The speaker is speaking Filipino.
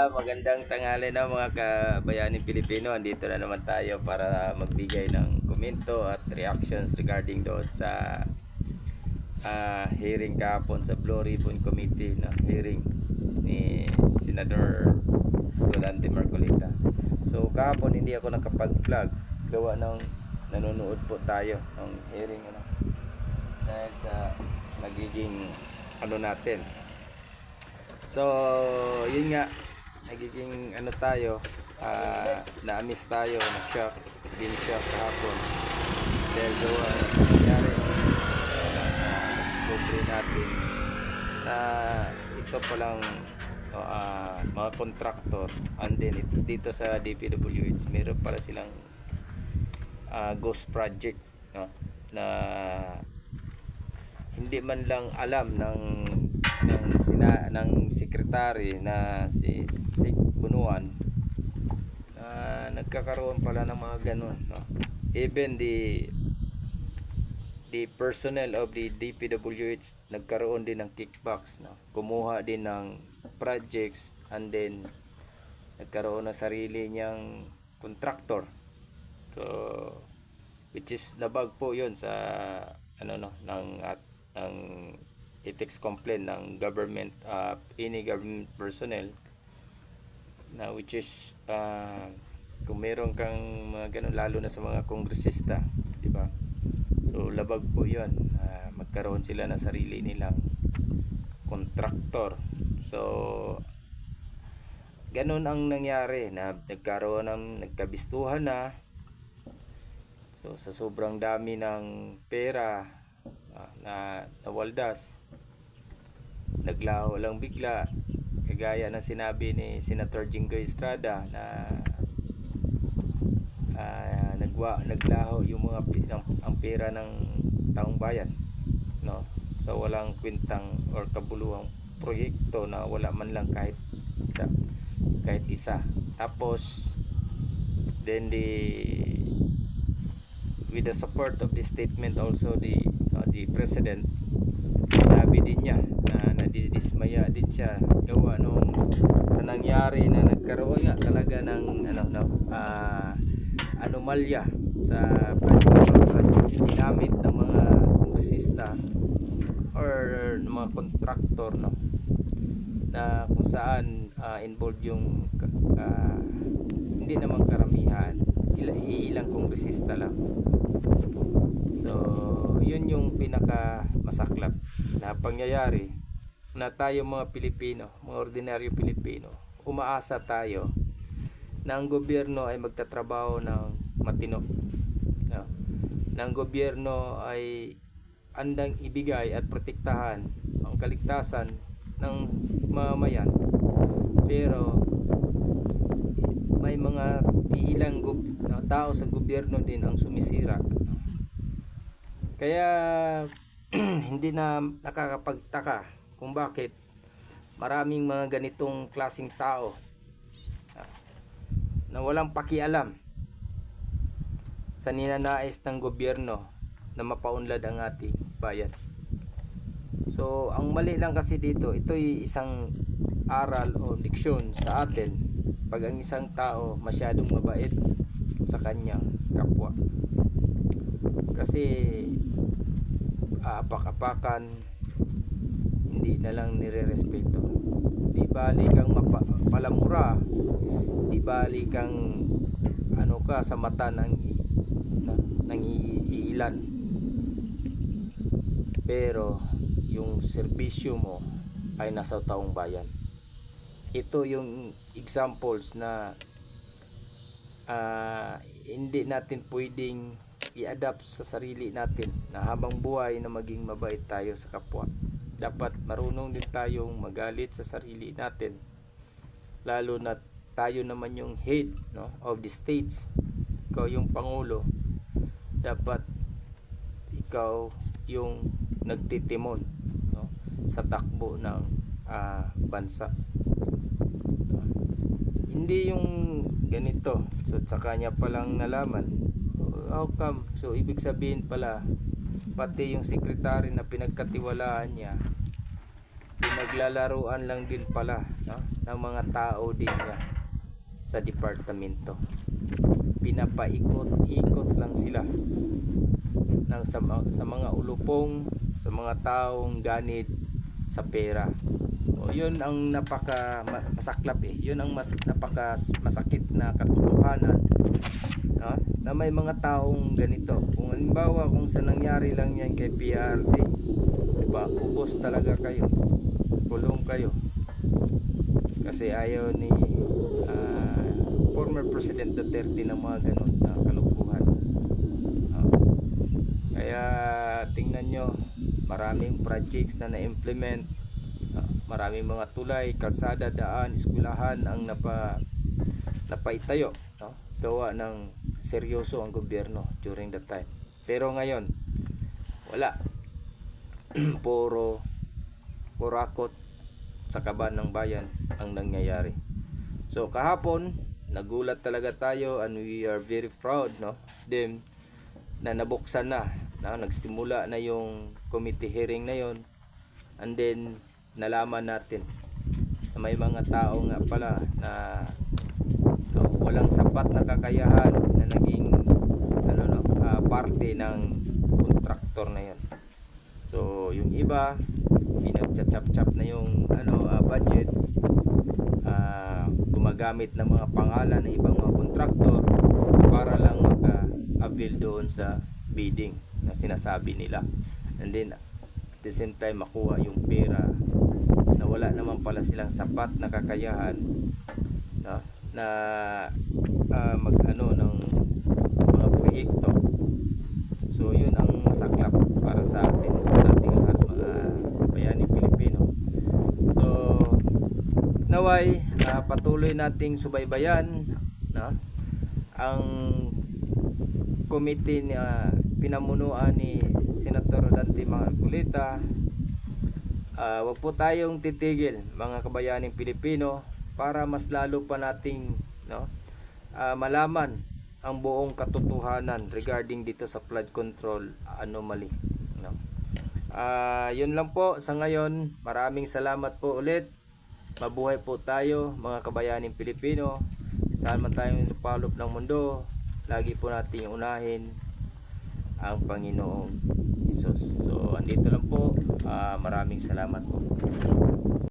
Magandang tanghali na mga kabayaning Pilipino. Andito na naman tayo para magbigay ng komento at reactions regarding doon sa hearing kahapon sa Blue Ribbon Committee na hearing ni Senador Rolando Marcolita. So kahapon hindi ako nakapag-vlog gawa ng nanonood po tayo ng hearing dahil sa nagiging natin. So yun nga, nagiging tayo, na-miss tayo, na-shock, din shock kahapon dahil gawa sa nangyari. Na-discovery natin na ito palang mga contractor, and then dito sa DPWH meron para silang ghost project, no? Na hindi man lang alam ng secretary na si Sig Bunuan na nagkakaroon pala ng mga ganun, no? Even the personnel of the DPWH nagkaroon din ng kickbacks, no? Kumuha din ng projects, and then nagkaroon ng sarili niyang contractor. So which is nabag po yun sa ng ethics complaint ng government, any government personnel, na which is kung meron kang mga ganun, lalo na sa mga kongresista, di ba? So labag po yun, magkaroon sila ng sarili nilang contractor. So ganun ang nangyari, na nagkabistuhan na. So sa sobrang dami ng pera na nawaldas, naglaho lang bigla, kagaya ng sinabi ni Senator Jinggoy Estrada na naglaho yung mga ang pera ng taong bayan, no, sa walang kwentang or kabuluhang proyekto na wala man lang kahit isa. Tapos then with the support of the statement also the president, sabi din niya na nadidismaya din siya gawa nung sa nangyari na nagkaroon nga talaga ng anomalya sa project ginamit ng mga kongresista or ng mga contractor, no, na kung saan involved yung hindi naman karamihan, ilang kongresista lang. So yun yung pinaka masaklap na pangyayari, na tayo mga Pilipino, mga ordinaryo Pilipino, umaasa tayo na ang gobyerno ay magtatrabaho ng matino, no? Na ang gobyerno ay andang ibigay at protektahan ang kaligtasan ng mamamayan, pero may mga ilang tao sa gobyerno din ang sumisira. Kaya hindi na nakakapagtaka kung bakit maraming mga ganitong klaseng tao na walang pakialam sa ninanais ng gobyerno na mapaunlad ang ating bayan. So ang mali lang kasi dito, ito'y isang aral o leksyon sa atin pag ang isang tao masyadong mabait sa kanyang kapwa. Kasi apak-apakan, hindi na lang nirerespeto. Di bali kang palamura, di bali kang ka sa mata ng iilan, pero yung serbisyo mo ay nasa taong bayan. Ito yung examples na hindi natin pwedeng i-adapt sa sarili natin, na habang buhay na maging mabait tayo sa kapwa. Dapat marunong din tayong magalit sa sarili natin, lalo na tayo naman yung head, no, of the states. Ikaw yung pangulo, dapat ikaw yung nagtitimon, no, sa takbo ng bansa. Hindi yung ganito, so sa kanya palang nalaman, how come? So ibig sabihin pala pati yung secretary na pinagkatiwalaan niya, pinaglalaruan lang din pala, no, ng mga tao din niya sa departamento. Pinapaikot-ikot lang sila ng sa mga ulupong, sa mga taong ganit sa pera. O yun ang masaklap eh. Yun ang napaka masakit na katotohanan, no? Na may mga taong ganito. Kung halimbawa kung sa nangyari lang yan kay PRD, diba, ubos talaga kayo, kulong kayo kasi ayaw ni former President Duterte ng mga ganon na kalukuhan. Kaya tingnan nyo, maraming projects na na-implement, maraming mga tulay, kalsada, daan, eskwelahan ang napaitayo, no? Gawa ng seryoso ang gobyerno during that time. Pero ngayon wala. puro kurakot sa kaban ng bayan ang nangyayari. So kahapon nagulat talaga tayo, and we are very proud, no, them na nabuksan na, nagsimula na yung committee hearing na yon, and then nalaman natin na may mga tao nga pala na walang sapat na kakayahan na naging parte ng kontraktor na yon. So yung iba pinagchachap-chap na yung budget, gumagamit ng mga pangalan ng ibang mga kontraktor para lang maka-avail doon sa bidding na sinasabi nila, and then at the same time makuha yung pera na wala naman pala silang sapat na kakayahan na mag-ano ng mga proyekto. So yun ang masaklap para sa atin, sa ating lahat, mga bayaning Pilipino. So naway patuloy nating subaybayan ang committee na pinamunuan ni Senator Dante Marcolita. Wag po tayong titigil, mga kabayaning Pilipino, para mas lalo pa nating malaman ang buong katotohanan regarding dito sa flood control anomaly, no? Yun lang po sa ngayon. Maraming salamat po ulit. Mabuhay po tayo, mga kabayaning Pilipino. Saan man tayong lupalop ng mundo, lagi po nating unahin ang Panginoong Hesus. So andito lang po. Maraming salamat po.